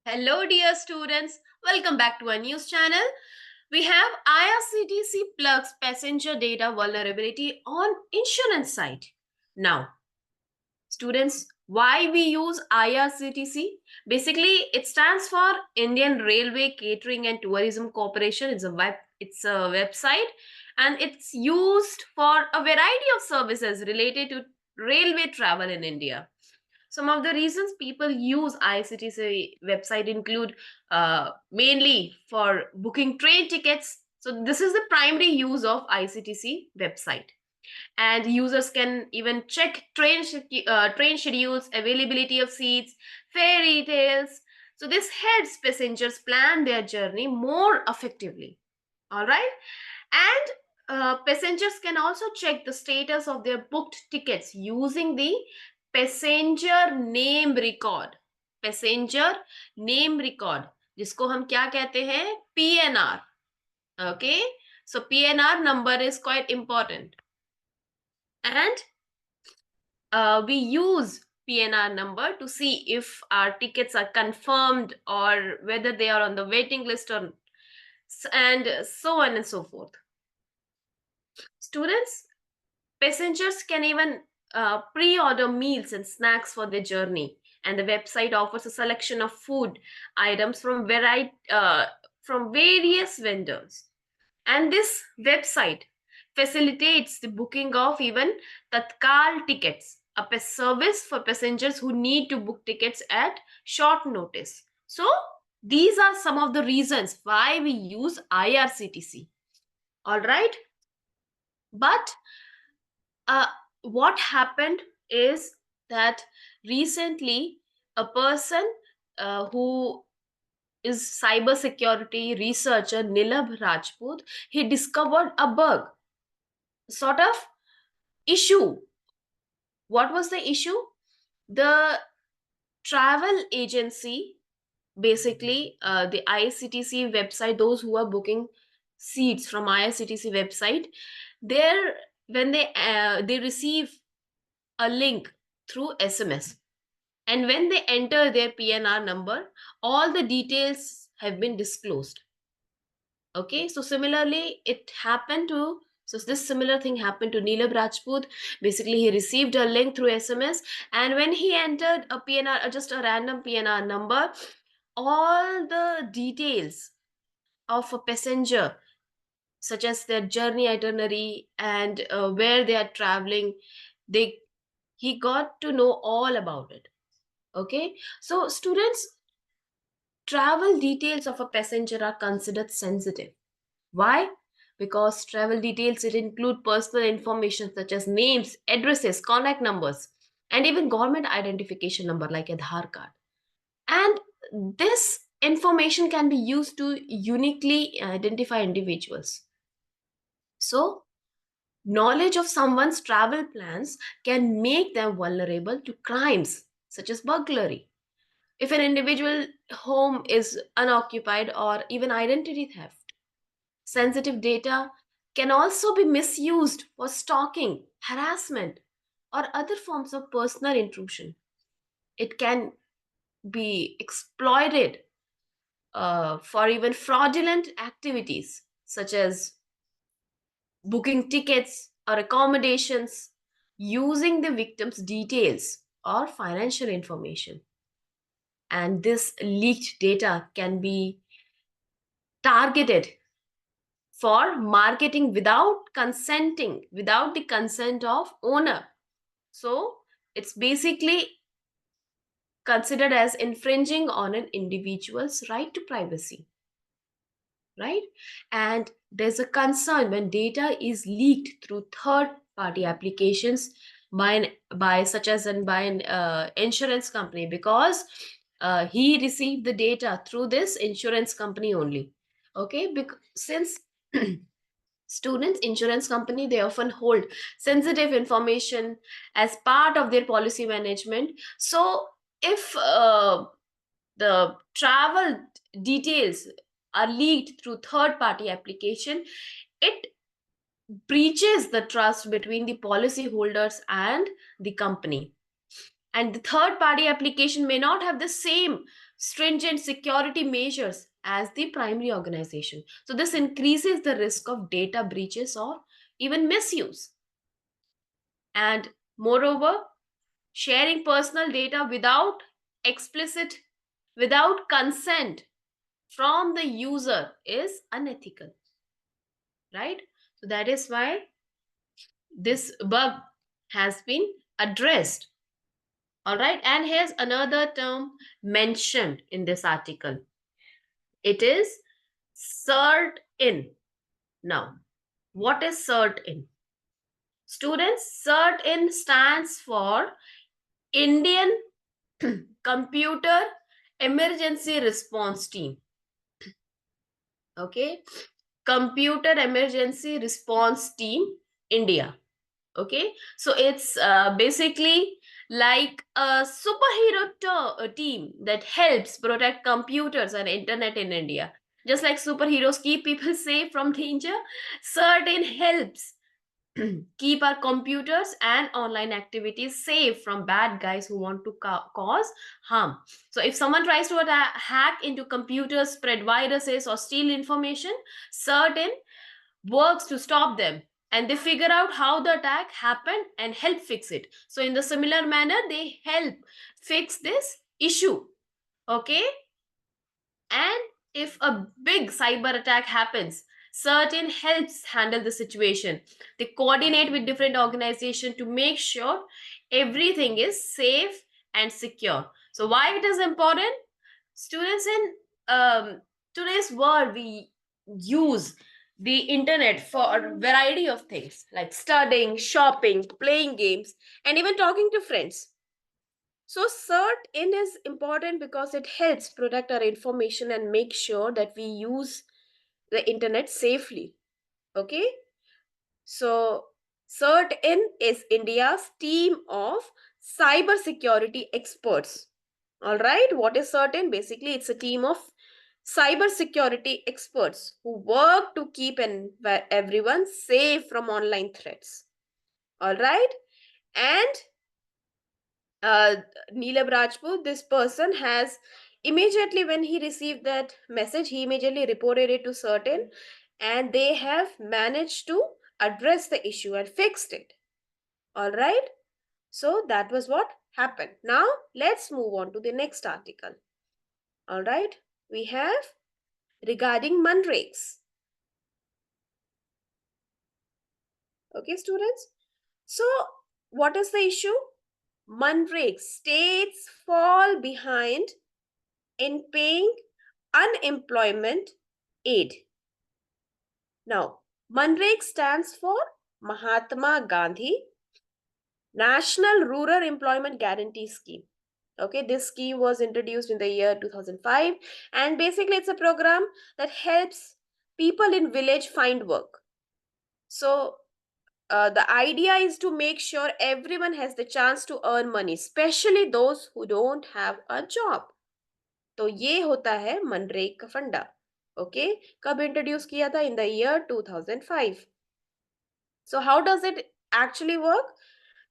Hello, dear students. Welcome back to our news channel. We have IRCTC plugs passenger data vulnerability on insurance site. Now, students, why we use IRCTC? Basically, it stands for Indian Railway Catering and Tourism Corporation. It's a website, and it's used for a variety of services related to railway travel in India. Some of the reasons people use ICTC website include mainly for booking train tickets. So this is the primary use of ICTC website, and users can even check train schedules, availability of seats, fare details. So this helps passengers plan their journey more effectively. All right, and passengers can also check the status of their booked tickets using the passenger name record. Passenger name record, जिसको हम क्या कहते हैं, PNR. Okay, so PNR number is quite important, and we use PNR number to see if our tickets are confirmed or whether they are on the waiting list or and so on and so forth. Students, passengers can even pre-order meals and snacks for their journey, and the website offers a selection of food items from various vendors. And this website facilitates the booking of even Tatkal tickets, a service for passengers who need to book tickets at short notice. So these are some of the reasons why we use IRCTC. All right, but uh, what happened is that recently a person who is cybersecurity researcher Nilabh Rajput, he discovered a bug, sort of issue. What was the issue? The travel agency, basically the ICTC website, those who are booking seats from ICTC website, there when they receive a link through SMS. And when they enter their PNR number, all the details have been disclosed. Okay, so similarly, this similar thing happened to Neelab Rajput. Basically, he received a link through SMS, and when he entered a PNR, just a random PNR number, all the details of a passenger, such as their journey itinerary and where they are traveling, they he got to know all about it. Okay, so students, travel details of a passenger are considered sensitive. Why? Because travel details, it include personal information such as names, addresses, contact numbers, and even government identification number like Aadhaar card. And this information can be used to uniquely identify individuals. So, knowledge of someone's travel plans can make them vulnerable to crimes such as burglary. If an individual home is unoccupied, or even identity theft, sensitive data can also be misused for stalking, harassment, or other forms of personal intrusion. It can be exploited for even fraudulent activities such as booking tickets or accommodations using the victim's details or financial information. And this leaked data can be targeted for marketing without the consent of owner. So it's basically considered as infringing on an individual's right to privacy, right? And there's a concern when data is leaked through third party applications by such as by an insurance company, because he received the data through this insurance company only. Okay, since students, insurance company, they often hold sensitive information as part of their policy management. So if the travel details are leaked through third party application, it breaches the trust between the policyholders and the company. And the third party application may not have the same stringent security measures as the primary organization. So this increases the risk of data breaches or even misuse. And moreover, sharing personal data explicit without consent from the user is unethical, right? So that is why this bug has been addressed. All right, and here's another term mentioned in this article. It is cert in. Now, what is cert in? Students, cert in stands for Indian Computer Emergency Response Team. Okay, Computer Emergency Response Team, India. Okay, so it's basically like a team that helps protect computers and internet in India. Just like superheroes keep people safe from danger, certain helps keep our computers and online activities safe from bad guys who want to cause harm. So if someone tries to hack into computers, spread viruses or steal information, certain works to stop them, and they figure out how the attack happened and help fix it. So in the similar manner, they help fix this issue. Okay, and if a big cyber attack happens, certain helps handle the situation. They coordinate with different organizations to make sure everything is safe and secure. So why it is important? Students, in today's world, we use the internet for a variety of things like studying, shopping, playing games, and even talking to friends. So cert in is important because it helps protect our information and make sure that we use the internet safely. Okay, so cert in is India's team of cybersecurity experts. All right, what is certain? Basically, it's a team of cybersecurity experts who work to keep everyone safe from online threats. All right, and uh, Neelab Rajput, this person has immediately, when he received that message, he immediately reported it to certain, and they have managed to address the issue and fixed it. All right, so that was what happened. Now let's move on to the next article. All right, we have regarding mandrakes. Okay, students. So, what is the issue? Mandrakes, states fall behind in paying unemployment aid. Now, Mandrek stands for Mahatma Gandhi National Rural Employment Guarantee Scheme. Okay, this scheme was introduced in the year 2005, and basically it's a program that helps people in village find work. So the idea is to make sure everyone has the chance to earn money, especially those who don't have a job. तो ये होता है मनरेगा का फंडा. Okay, कब introduce किया था? In the year 2005. So how does it actually work?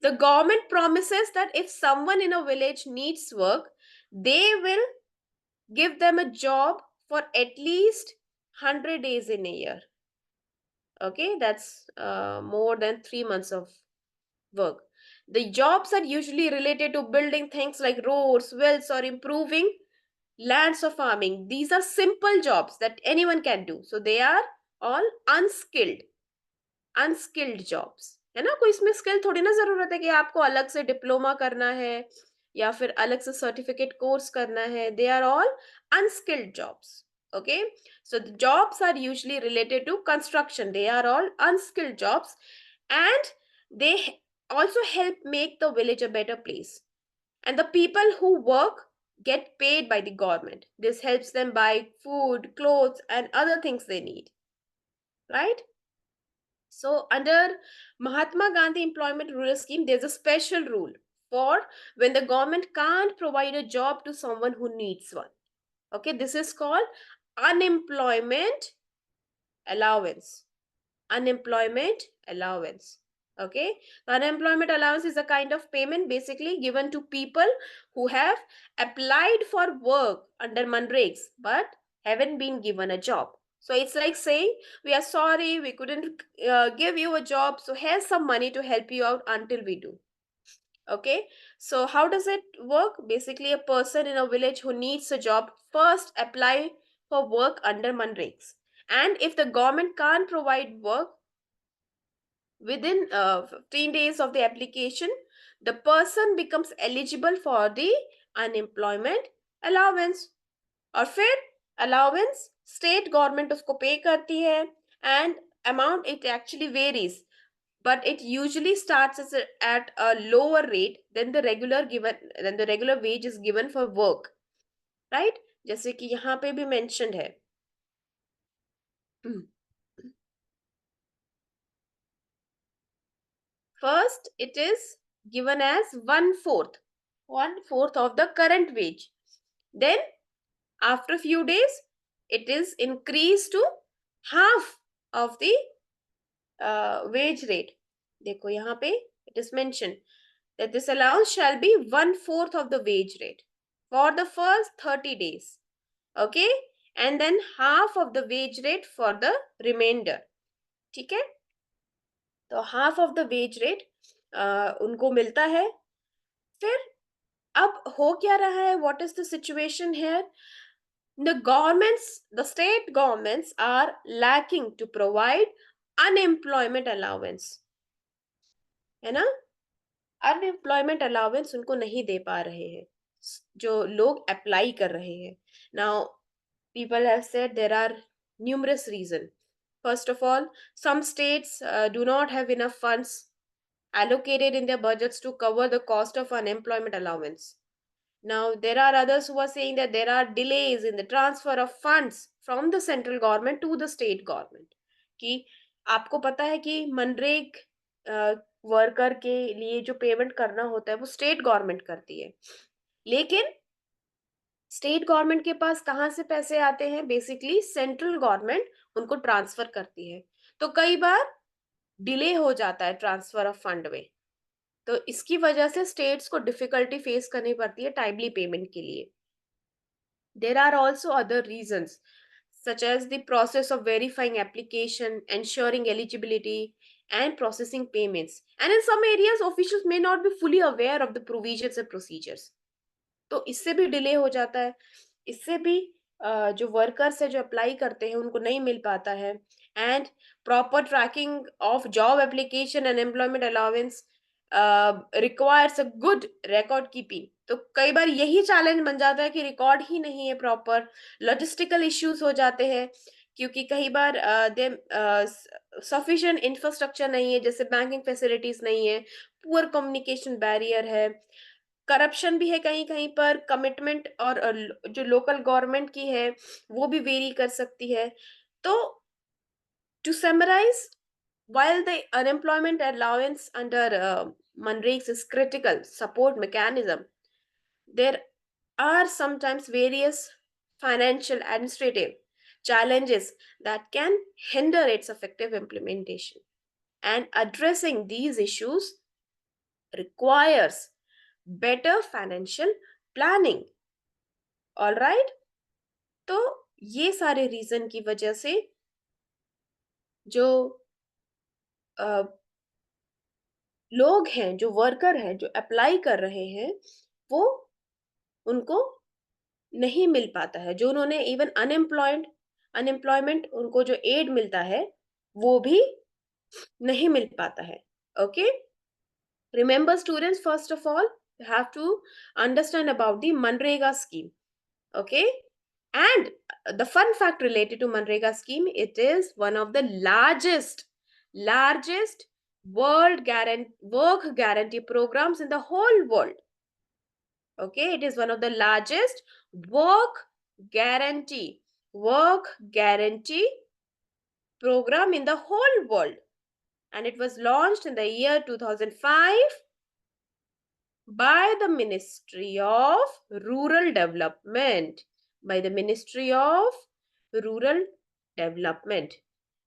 The government promises that if someone in a village needs work, they will give them a job for at least 100 days in a year. Okay, that's more than 3 months of work. The jobs are usually related to building things like roads, wells, or improving lands of farming. These are simple jobs that anyone can do. So they are all unskilled jobs, है ना? कोई इसमें skill थोड़ी ना जरूरत है कि आपको अलग से डिप्लोमा करना है या फिर अलग से सर्टिफिकेट कोर्स करना है. They are all unskilled jobs. Okay, so the jobs are usually related to construction. They are all unskilled jobs, and they also help make the village a better place. And the people who work get paid by the government. This helps them buy food, clothes, and other things they need, right? So under Mahatma Gandhi Employment Rural Scheme, there's a special rule for when the government can't provide a job to someone who needs one. Okay, this is called unemployment allowance. Unemployment allowance. Okay, unemployment allowance is a kind of payment basically given to people who have applied for work under Manregs but haven't been given a job. So it's like saying, we are sorry, we couldn't give you a job, so here's some money to help you out until we do. Okay, so how does it work? Basically, a person in a village who needs a job first apply for work under Manregs. And if the government can't provide work, within 15 days of the application, the person becomes eligible for the unemployment allowance. और फिर allowance state government उसको pay करती है, and amount it actually varies, but it usually starts at a lower rate than the regular wage is given for work, right? जैसे कि यहाँ पे भी mentioned है. First, it is given as one fourth of the current wage. Then, after a few days, it is increased to half of the wage rate. देखो यहाँ पे it is mentioned that this allowance shall be one fourth of the wage rate for the first 30 days. Okay, and then half of the wage rate for the remainder. ठीक है, तो half of the wage rate उनको मिलता है. फिर अब हो क्या रहा है? What is the situation here? The state governments are lacking to provide unemployment allowance, है ना? अनएम्प्लॉयमेंट अलाउंस उनको नहीं दे पा रहे हैं जो लोग अप्लाई कर रहे हैं. Now people have said there are numerous reasons. First of all, some states do not have enough funds allocated in their budgets to cover the cost of unemployment allowance. Now, there are others who are saying that there are delays in the transfer of funds from the central government to the state government. कि आपको पता है कि मनरेग worker के लिए जो payment करना होता है वो स्टेट गवर्नमेंट करती है, लेकिन स्टेट गवर्नमेंट के पास कहाँ से पैसे आते हैं? बेसिकली सेंट्रल गवर्नमेंट उनको ट्रांसफर करती है, तो कई बार डिले हो जाता है ट्रांसफर ऑफ फंड में. तो इसकी वजह से स्टेट्स को डिफिकल्टी फेस करनी पड़ती है टाइमली पेमेंट के लिए. There are also other reasons such as the process of verifying application, ensuring eligibility, and processing payments. And in some areas, officials may not be fully aware of the provisions and procedures. तो इससे भी delay हो जाता है. इससे भी जो workers है जो अप्लाई करते हैं उनको नहीं मिल पाता है. And proper tracking of job application and employment allowance requires a good record keeping. तो कई बार यही चैलेंज बन जाता है कि रिकॉर्ड ही नहीं है प्रॉपर. लॉजिस्टिकल इश्यूज हो जाते हैं क्योंकि कई बार सफिशिएंट इंफ्रास्ट्रक्चर नहीं है, जैसे बैंकिंग फैसिलिटीज नहीं है, पुअर कम्युनिकेशन बैरियर है, करप्शन भी है कहीं कहीं पर, कमिटमेंट और जो लोकल गवर्नमेंट की है वो भी वेरी कर सकती है. तो to summarise, while the unemployment allowance under Manregs is critical support mechanism, there are sometimes various financial administrative challenges that can hinder its effective implementation. And addressing these issues requires better financial planning. All right, तो ये सारे reason की वजह से जो लोग हैं, जो वर्कर हैं, जो अप्लाई कर रहे हैं, वो उनको नहीं मिल पाता है. जो उन्होंने इवन अनएम्प्लॉयमेंट उनको जो एड मिलता है वो भी नहीं मिल पाता है. Okay, remember students, first of all you have to understand about the Manrega scheme. Okay, and the fun fact related to Manrega scheme, it is one of the largest work guarantee programs in the whole world. Okay, it is one of the largest guarantee work guarantee program in the whole world, and it was launched in the year 2005 by the Ministry of Rural Development. By the Ministry of Rural Development.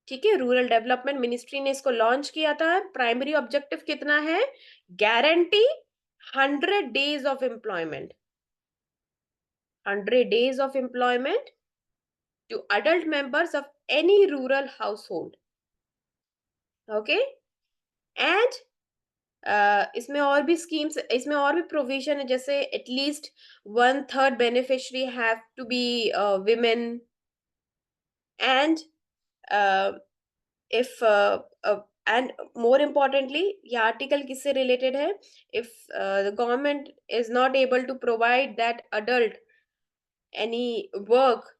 ठीक है, rural development ministry ने इसको launch किया था। Primary objective कितना है? Guarantee 100 days of employment, 100 days of employment to adult members of any rural household. Okay, and इसमें और भी स्कीम्स, इसमें और भी प्रोविजन है, जैसे at least 1/3 beneficiary have to be women, and if and more importantly, ये आर्टिकल किससे रिलेटेड है? if the government is not able to provide that adult any work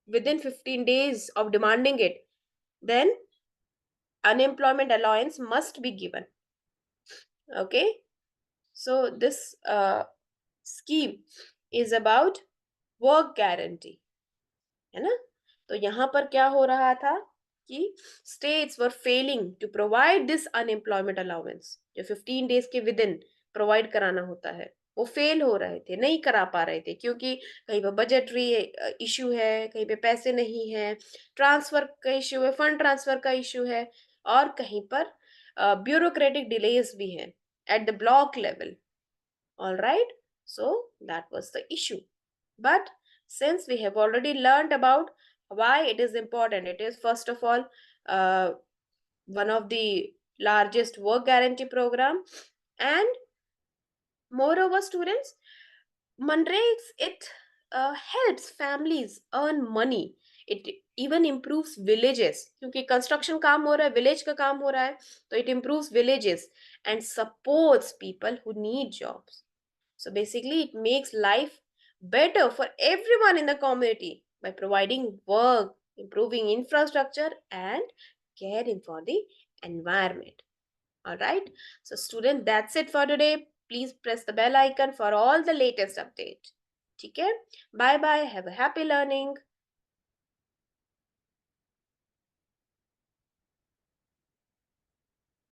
within 15 days of demanding it, then unemployment allowance must be given. Okay, so this scheme is about work guarantee, है ना? तो यहाँ पर क्या हो रहा था कि states were failing to provide this unemployment allowance, जो 15 days के विद इन प्रोवाइड कराना होता है, वो फेल हो रहे थे, नहीं करा पा रहे थे, क्योंकि कहीं पर बजटरी इशू है, कहीं पे पैसे नहीं है, ट्रांसफर का इशू है, फंड ट्रांसफर का इशू है, और कहीं पर ब्यूरोक्रेटिक डिलेज भी है at the block level. All right, so that was the issue. But since we have already learned about why it is important, it is first of all one of the largest work guarantee program, and moreover, students, Mandrake's it helps families earn money. It even improves villages, क्योंकि construction काम हो रहा है, village का काम हो रहा है, तो it improves villages and supports people who need jobs. So basically, it makes life better for everyone in the community by providing work, improving infrastructure, and caring for the environment. All right. So, student, that's it for today. Please press the bell icon for all the latest update. Okay. Bye bye. Have a happy learning.